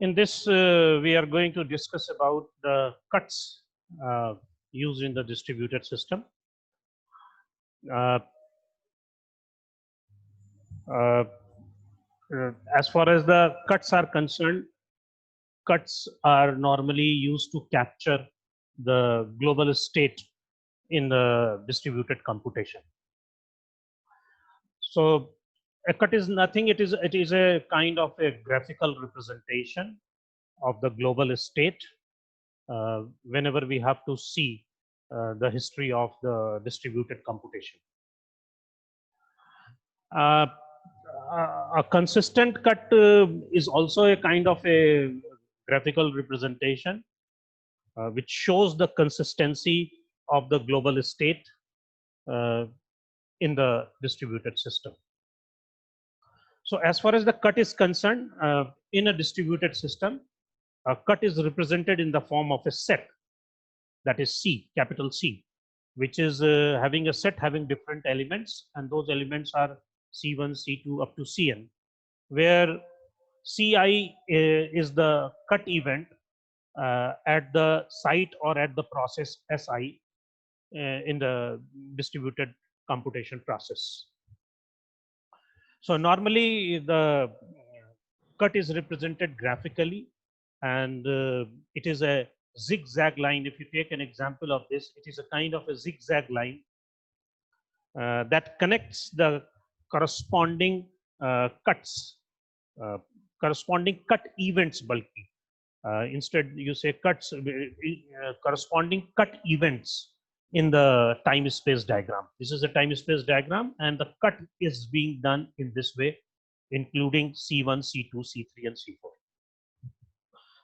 In this, we are going to discuss about the cuts used in the distributed system. Uh, uh, as far as the cuts are concerned, cuts are normally used to capture the global state in the distributed computation. So a cut is nothing. It is a kind of a graphical representation of the global state whenever we have to see the history of the distributed computation. Uh, a consistent cut is also a kind of a graphical representation which shows the consistency of the global state uh, in the distributed system. So as far as the cut is concerned, in a distributed system, a cut is represented in the form of a set, that is C, capital C, which is having a set having different elements, and those elements are C1, C2 up to Cn, where Ci is the cut event at the site or at the process Si in the distributed computation process. So normally the cut is represented graphically, and it is a zigzag line. If you take an example of this, it is a kind of a zigzag line that connects the corresponding cuts, corresponding cut events bulky. Instead, you say cuts, corresponding cut events in the time space diagram. This is a time space diagram, and the cut is being done in this way, including C1, C2, C3, and C4.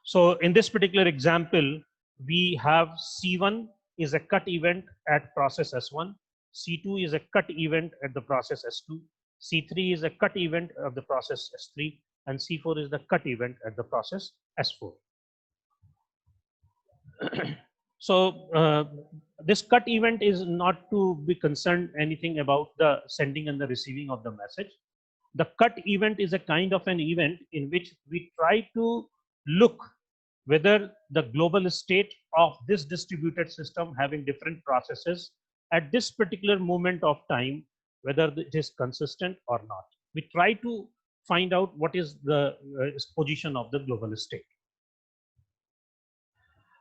So in this particular example, we have C1 is a cut event at process S1, C2 is a cut event at the process S2, C3 is a cut event of the process S3, and C4 is the cut event at the process S4. So this cut event is not to be concerned anything about the sending and the receiving of the message. The cut event is a kind of an event in which we try to look whether the global state of this distributed system having different processes at this particular moment of time, whether it is consistent or not. We try to find out what is the position of the global state.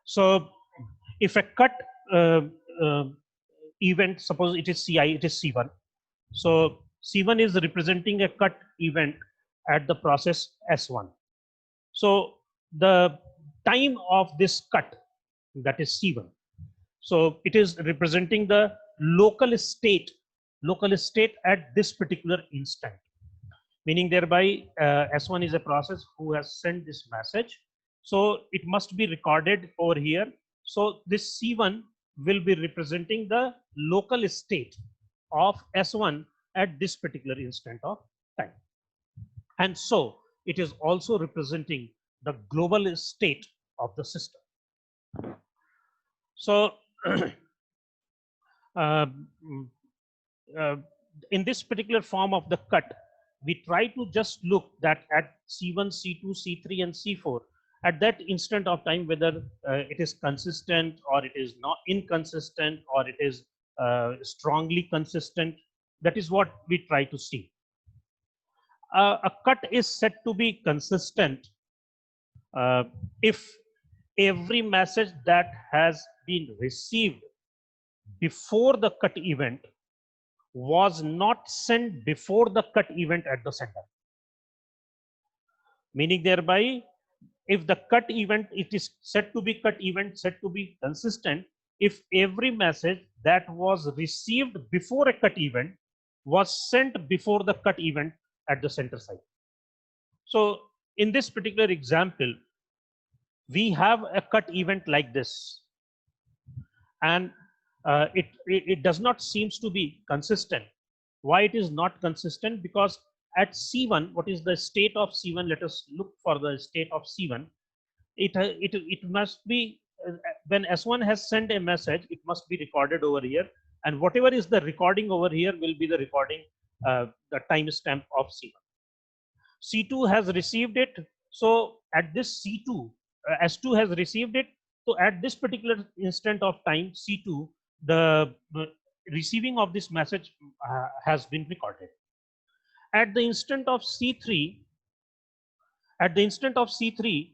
So if a cut event, suppose it is Ci, it is C1. So C1 is representing a cut event at the process S1. So the time of this cut, that is C1. So it is representing the local state at this particular instant. Meaning thereby S1 is a process who has sent this message. So it must be recorded over here. So this C1 will be representing the local state of S1 at this particular instant of time. And so it is also representing the global state of the system. So in this particular form of the cut, we try to just look that at C1, C2, C3, and C4, at that instant of time, whether it is consistent or it is not inconsistent or it is strongly consistent. That is what we try to see. A cut is said to be consistent if every message that has been received before the cut event was not sent before the cut event at the sender. Meaning thereby, if the cut event, it is said to be cut event, said to be consistent if every message that was received before a cut event was sent before the cut event at the center site. So in this particular example, we have a cut event like this, and it does not seems to be consistent. Why it is not consistent? Because at C1, what is the state of C1? Let us look for the state of C1. It must be when S1 has sent a message, it must be recorded over here, and whatever is the recording over here will be the recording, the timestamp of C1. C2 has received it, So at this C2, S2 has received it. So at this particular instant of time, C2, the receiving of this message has been recorded. At the instant of C3, at the instant of C3,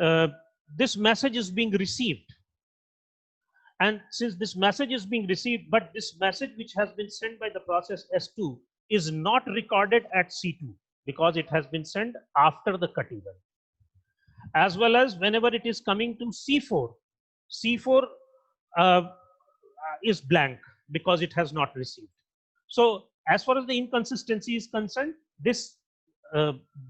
uh, this message is being received. And since this message is being received, but this message which has been sent by the process S2 is not recorded at C2 because it has been sent after the cut event. As well as whenever it is coming to C4, C4 is blank because it has not received. So as far as the inconsistency is concerned, this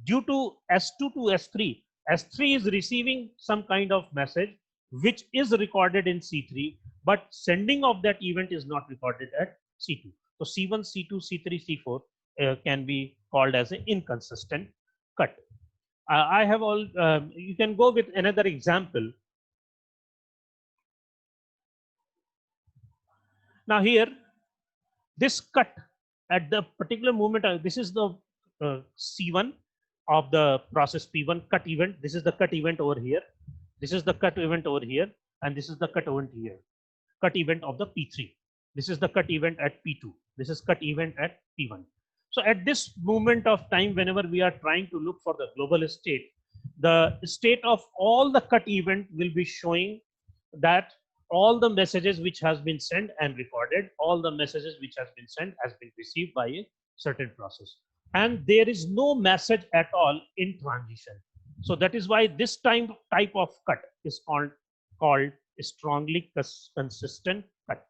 due to S2 to S3, S3 is receiving some kind of message which is recorded in C3, but sending of that event is not recorded at C2. So C1, C2, C3, C4 can be called as an inconsistent cut. I have all, you can go with another example. Now here, this cut at the particular moment, this is the C1 of the process P1 cut event. This is the cut event over here. This is the cut event over here. And this is the cut event here. Cut event of the P3. This is the cut event at P2. This is cut event at P1. So at this moment of time, whenever we are trying to look for the global state, the state of all the cut event will be showing that all the messages which has been sent and recorded, all the messages which has been sent has been received by a certain process. And there is no message at all in transition. So that is why this type of cut is called strongly consistent cut.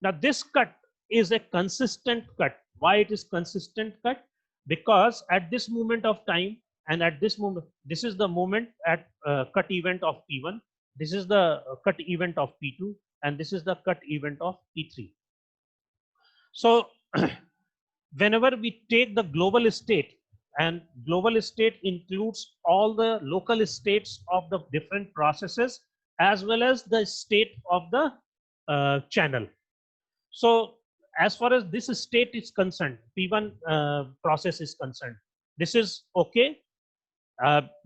Now this cut is a consistent cut. Why it is consistent cut? Because at this moment of time and at this moment, this is the moment at cut event of P1, this is the cut event of P2, and this is the cut event of P3. So whenever we take the global state, and global state includes all the local states of the different processes as well as the state of the channel. So as far as this state is concerned, P1 process is concerned, this is okay.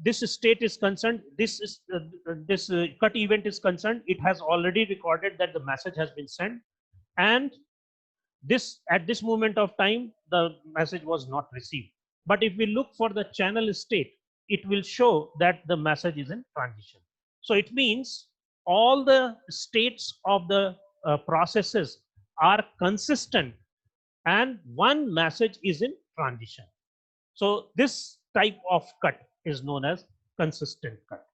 This state is concerned, this is this cut event is concerned, it has already recorded that the message has been sent, and this at this moment of time the message was not received. But if we look for the channel state, it will show that the message is in transition. So it means all the states of the processes are consistent and one message is in transition. So this type of cut is known as consistent cut.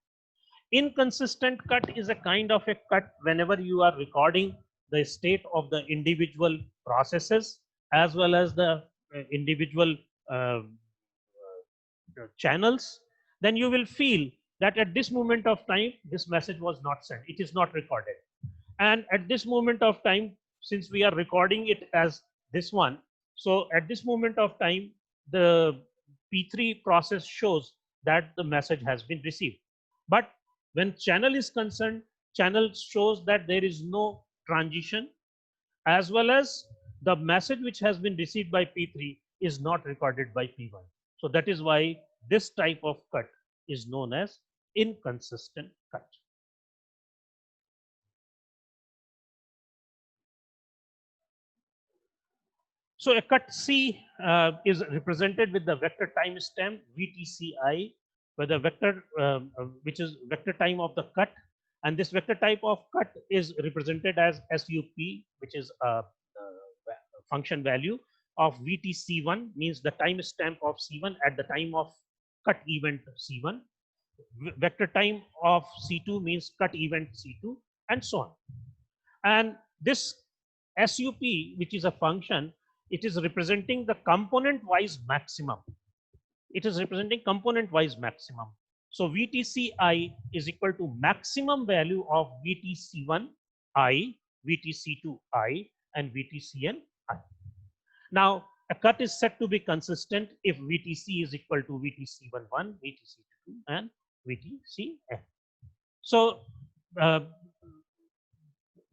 Inconsistent cut is a kind of a cut whenever you are recording the state of the individual processes as well as the individual uh, channels, then you will feel that at this moment of time this message was not sent, it is not recorded. And at this moment of time, since we are recording it as this one, so at this moment of time the P3 process shows that the message has been received. But when channel is concerned, channel shows that there is no transition, as well as the message which has been received by P3 is not recorded by P1. So that is why this type of cut is known as inconsistent cut. So a cut C is represented with the vector timestamp VTCI, where the vector which is vector time of the cut, and this vector type of cut is represented as SUP, which is a function value of VTC1, means the timestamp of C1 at the time of cut event C1. Vector time of C2 means cut event C2, and so on. And this SUP, which is a function, it is representing the component wise maximum. It is representing component wise maximum. So VTCI is equal to maximum value of VTC1I, VTC2I, and VTCNI. Now a cut is said to be consistent if VTC is equal to VTC11, VTC2, and VTCN. So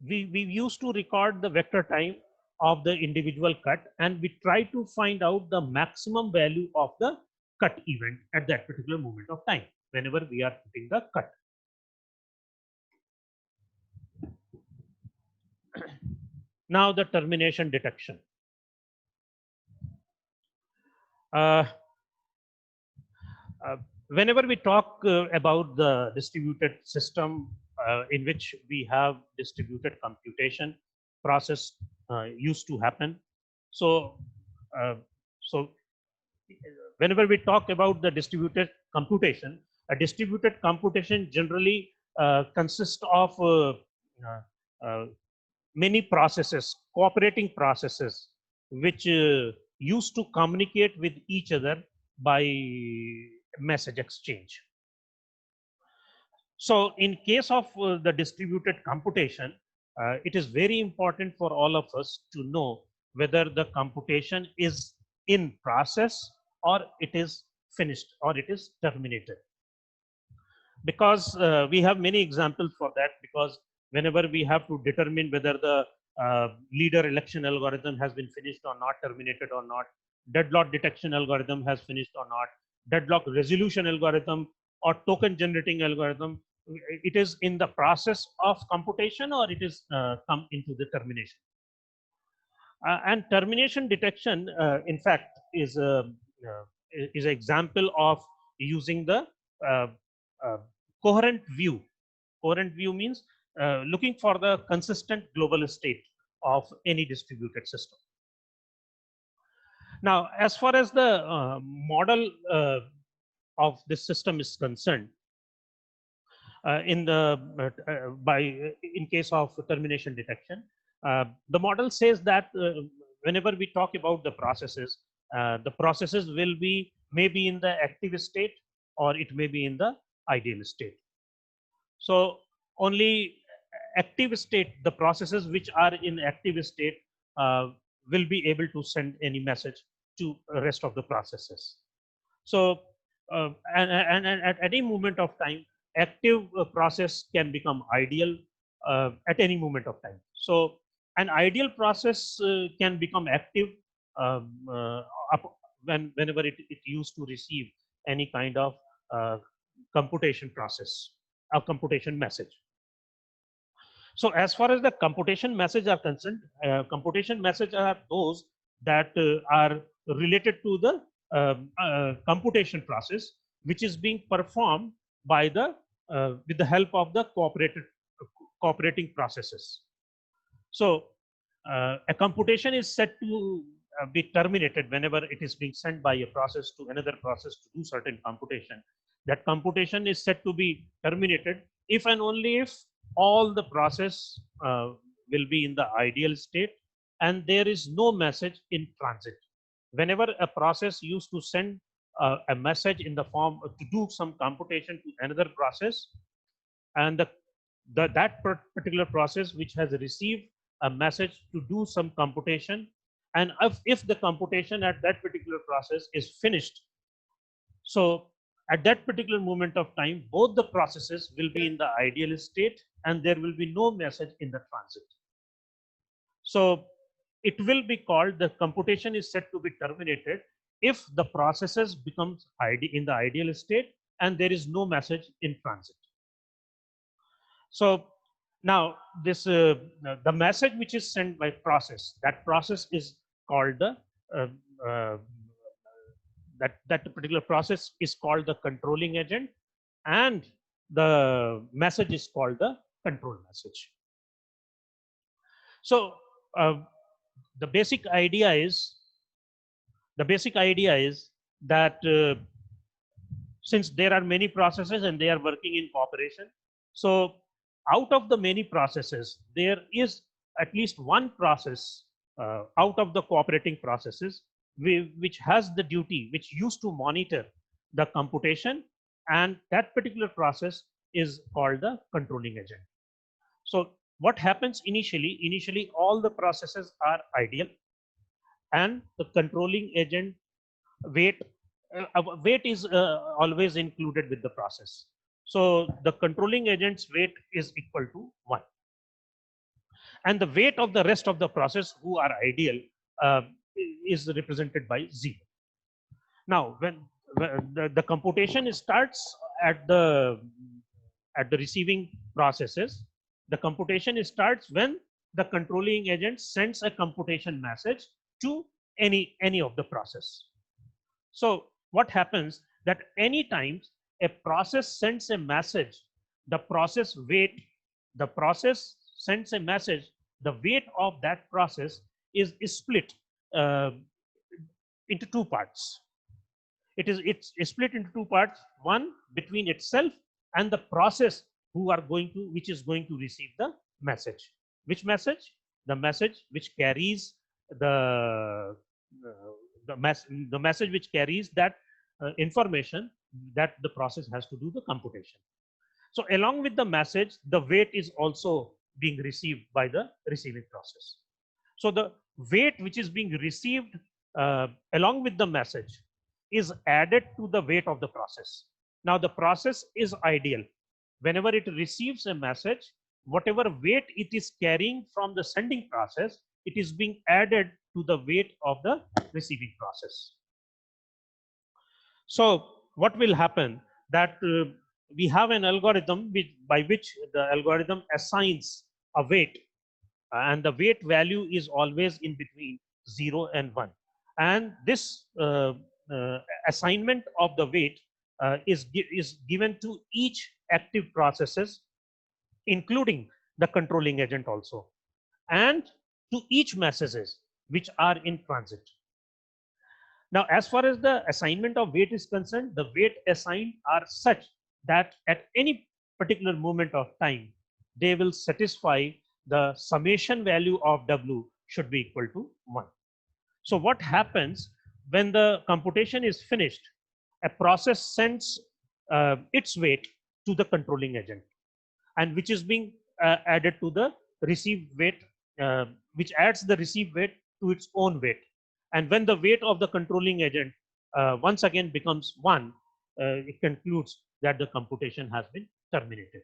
we used to record the vector time of the individual cut, and we try to find out the maximum value of the cut event at that particular moment of time whenever we are putting the cut. Now the termination detection. Uh, Whenever we talk about the distributed system in which we have distributed computation process used to happen. So, uh, so whenever we talk about the distributed computation, a distributed computation generally consists of uh, many processes, cooperating processes, which used to communicate with each other by message exchange. So in case of the distributed computation, it is very important for all of us to know whether the computation is in process or it is finished or it is terminated. Because we have many examples for that, because whenever we have to determine whether the leader election algorithm has been finished or not, terminated or not, deadlock detection algorithm has finished or not, deadlock resolution algorithm or token generating algorithm, it is in the process of computation or it is come into the termination. And termination detection, in fact, is an example of using the uh, uh, coherent view. Coherent view means looking for the consistent global state of any distributed system. Now, as far as the model of this system is concerned, in case of termination detection, the model says that whenever we talk about the processes will be maybe in the active state or it may be in the ideal state. So only active state, the processes which are in active state will be able to send any message to the rest of the processes. So and at any moment of time, active process can become ideal at any moment of time. So an ideal process can become active um, uh, whenever it used to receive any kind of computation process or computation message. So as far as the computation message are concerned, computation message are those that are related to the computation process, which is being performed by the with the help of the cooperating processes. So a computation is set to be terminated whenever it is being sent by a process to another process to do certain computation. That computation is set to be terminated if and only if all the process will be in the ideal state and there is no message in transit. Whenever a process used to send a message in the form to do some computation to another process, and that particular process which has received a message to do some computation, and if the computation at that particular process is finished, so at that particular moment of time, both the processes will be in the ideal state and there will be no message in the transit. So it will be called, the computation is set to be terminated if the processes becomes in the ideal state and there is no message in transit. So now this the message which is sent by process, that process is called the that particular process is called the controlling agent, and the message is called the control message. So the basic idea is that since there are many processes and they are working in cooperation, so out of the many processes, there is at least one process out of the cooperating processes which has the duty, which used to monitor the computation, and that particular process is called the controlling agent. So what happens initially? Initially, all the processes are ideal, and the controlling agent weight weight is always included with the process. So the controlling agent's weight is equal to 1, and the weight of the rest of the process who are ideal is represented by 0. Now the computation starts at the receiving processes. The computation starts when the controlling agent sends a computation message to any of the process. So what happens that any times a process sends a message, the process weight, the process sends a message, the weight of that process is split uh, into two parts. It's split into two parts, one between itself and the process which is going to receive the message. Which message? The message which carries the the message which carries that information that the process has to do the computation. So along with the message, the weight is also being received by the receiving process. So the weight which is being received along with the message is added to the weight of the process. Now the process is ideal. Whenever it receives a message, whatever weight it is carrying from the sending process, it is being added to the weight of the receiving process. So what will happen that we have an algorithm by which the algorithm assigns a weight, and the weight value is always in between 0 and 1. And this assignment of the weight is given to each active processes, including the controlling agent also, and to each messages which are in transit. Now, as far as the assignment of weight is concerned, the weight assigned are such that at any particular moment of time, they will satisfy the summation value of W should be equal to 1. So what happens when the computation is finished? A process sends its weight to the controlling agent, and which is being added to the received weight, which adds the received weight to its own weight. And when the weight of the controlling agent once again becomes 1, it concludes that the computation has been terminated.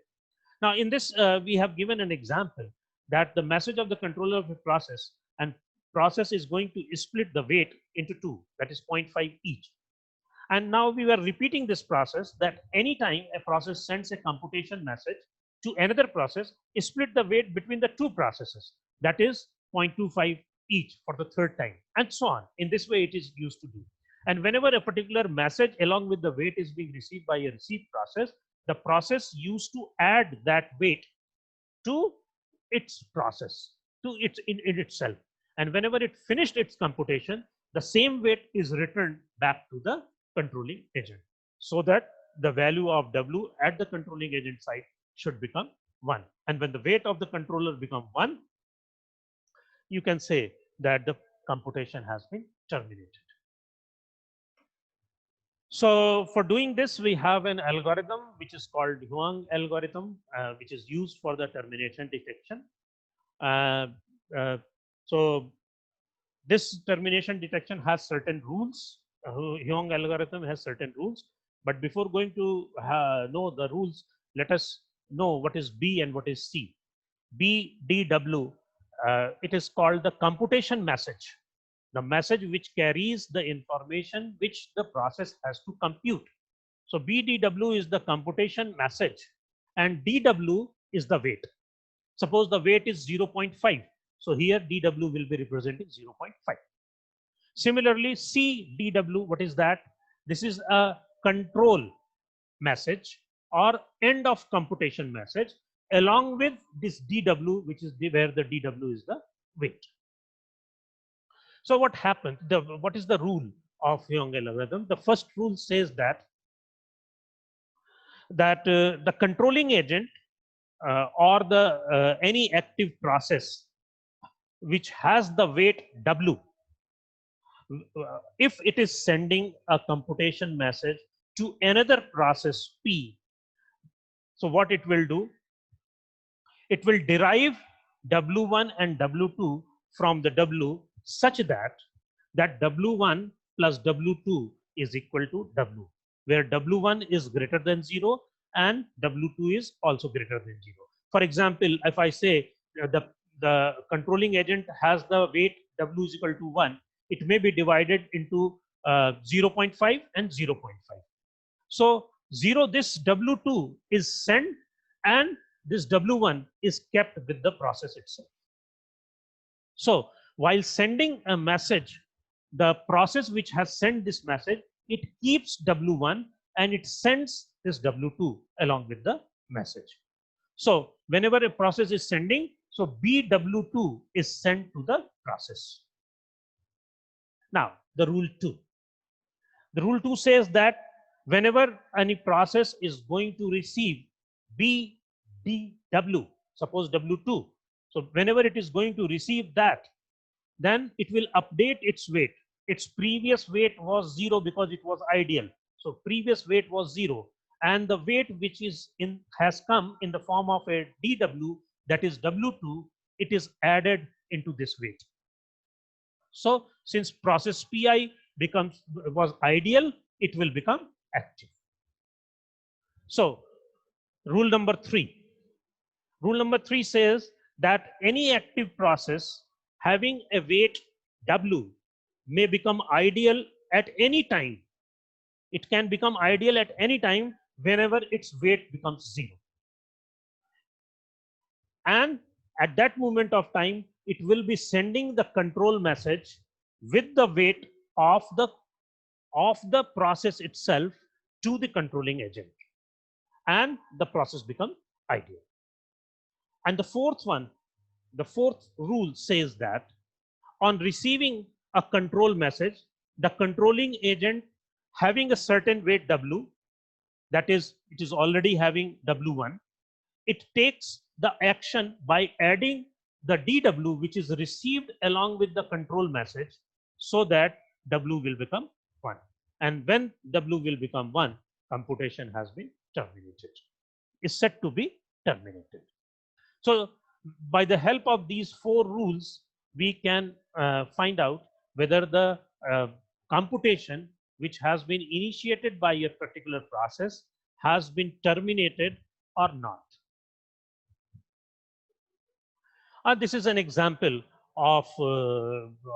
Now, in this, we have given an example that the message of the controller of a process and process is going to split the weight into two, that is 0.5 each. And now we were repeating this process that anytime a process sends a computation message to another process, split the weight between the two processes, that is 0.25 each for the third time, and so on. In this way, it is used to do. And whenever a particular message along with the weight is being received by a receive process, the process used to add that weight to its process, to its in itself. And whenever it finished its computation, the same weight is returned back to the controlling agent, so that the value of W at the controlling agent side should become 1. And when the weight of the controller become 1, you can say that the computation has been terminated. So for doing this, we have an algorithm which is called Huang algorithm, which is used for the termination detection. So this termination detection has certain rules. Huang algorithm has certain rules. But before going to know the rules, let us know what is B and what is C. BDW, it is called the computation message, the message which carries the information which the process has to compute. So BDW is the computation message, and DW is the weight. Suppose the weight is 0.5. So here DW will be representing 0.5. Similarly, CDW, what is that? This is a control message or end of computation message along with this DW, which is where the DW is the weight. So what happened? What is the rule of Huang algorithm? The first rule says that the controlling agent or the any active process which has the weight W, if it is sending a computation message to another process P, so what it will do? It will derive W1 and W2 from the W such that W1 plus W2 is equal to W, where W1 is greater than 0 and W2 is also greater than 0. For example, if I say the controlling agent has the weight W is equal to 1, it may be divided into 0.5 and 0.5. So 0, this W2 is sent and this W1 is kept with the process itself. So while sending a message, the process which has sent this message, it keeps W1 and it sends this W2 along with the message. So whenever a process is sending, so BW2 is sent to the process. Now the rule 2. The rule 2 says that whenever any process is going to receive BDW, suppose W2, so whenever it is going to receive that, then it will update its weight. Its previous weight was 0 because it was ideal. So previous weight was 0, and the weight which is in has come in the form of a DW, that is W2, it is added into this weight. So since process PI was ideal, it will become active. So rule number 3. Rule number 3 says that any active process having a weight W may become ideal at any time. It can become ideal at any time whenever its weight becomes 0. And at that moment of time, it will be sending the control message with the weight of the process itself to the controlling agent, and the process becomes ideal. And the fourth rule says that on receiving a control message, the controlling agent having a certain weight W, that is, it is already having W1, it takes the action by adding the DW which is received along with the control message, so that W will become 1. And when W will become 1, computation has been terminated, is set to be terminated. So by the help of these 4 rules, we can find out whether the computation which has been initiated by a particular process has been terminated or not. This is an example of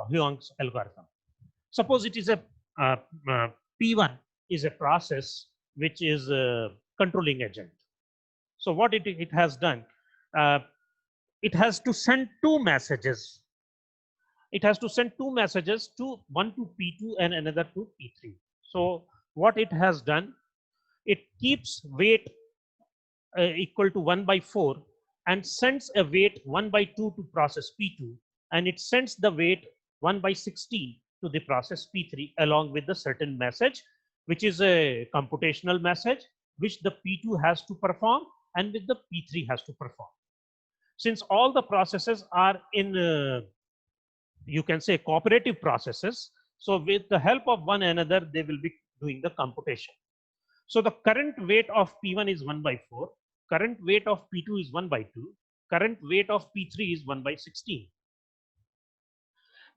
Huang's algorithm. Suppose it is a P1 is a process which is a controlling agent. So what it has done, it has to send 2 messages. It has to send 2 messages, one to P2 and another to P3. So what it has done, it keeps weight equal to 1/4 and sends a weight 1/2 to process P2, and it sends the weight 1/16 to the process P3 along with the certain message, which is a computational message which the P2 has to perform and which the P3 has to perform. Since all the processes are in you can say cooperative processes, so with the help of one another they will be doing the computation. So the current weight of P1 is 1/4, current weight of P2 is 1/2, current weight of P3 is 1/16.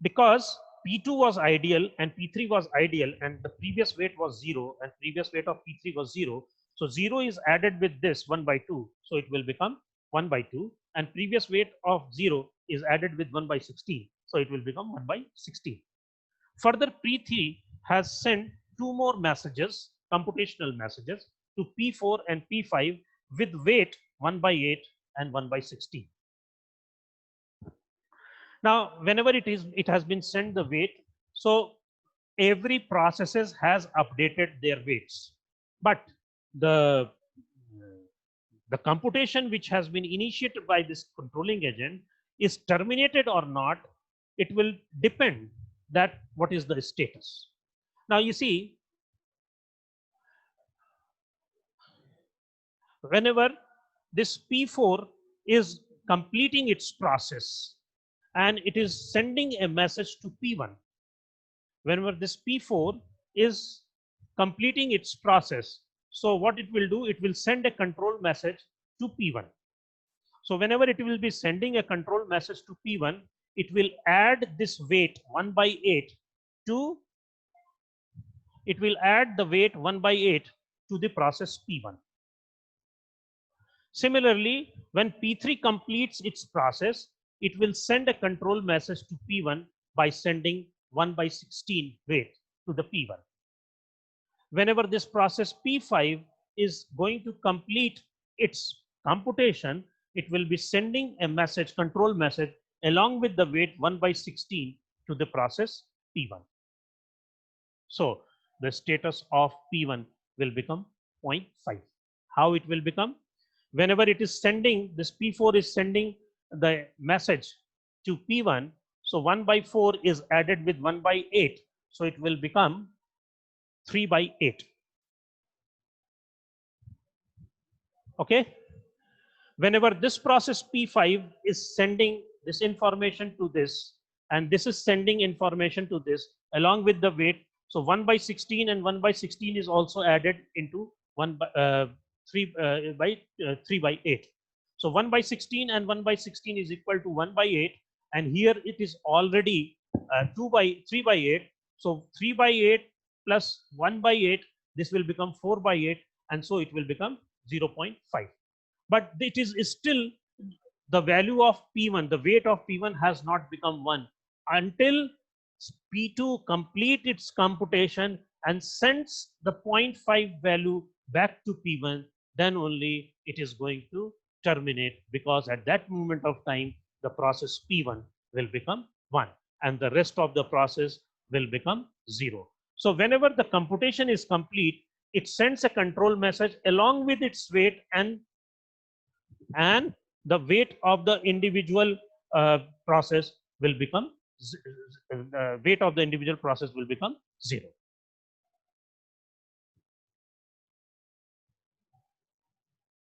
Because P2 was ideal and P3 was ideal and the previous weight was 0 and previous weight of P3 was 0, so 0 is added with this 1/2, so it will become 1/2, and previous weight of 0 is added with 1/16, so it will become 1/16. Further, P3 has sent 2 more messages, computational messages, to P4 and P5 with weight 1/8 and 1/16. Now, whenever it has been sent the weight, so every processes has updated their weights, but the computation which has been initiated by this controlling agent is terminated or not. It will depend that what is the status. Now you see, whenever this P4 is completing its process and it is sending a message to P1, whenever this P4 is completing its process, so what it will do, it will send a control message to P1. So whenever it will be sending a control message to P1, it will add this weight 1/8 to, it will add the weight 1/8 to the process P1. Similarly, when P3 completes its process, it will send a control message to P1 by sending 1/16 weight, to the P1. Whenever this process P5 is going to complete its computation, it will be sending a message, control message, along with the weight 1/16 to the process P1. So the status of P1 will become 0.5. How it will become? Whenever it is sending, this P4 is sending the message to P1. So 1/4 is added with 1/8. So it will become 3/8. Okay. Whenever this process P5 is sending this information to this, and this is sending information to this along with the weight. So 1/16 and 1/16 is also added into 3/8. So 1/16 and 1/16 is equal to 1/8, and here it is already 3/8. So 3/8 plus 1/8, this will become 4/8, and so it will become 0.5. But it is still the value of P1, the weight of P1 has not become 1 until P2 complete its computation and sends the 0.5 value back to P1, then only it is going to terminate, because at that moment of time, the process P1 will become 1 and the rest of the process will become 0. So whenever the computation is complete, it sends a control message along with its weight, and the weight of the individual process will become weight of the individual process will become 0.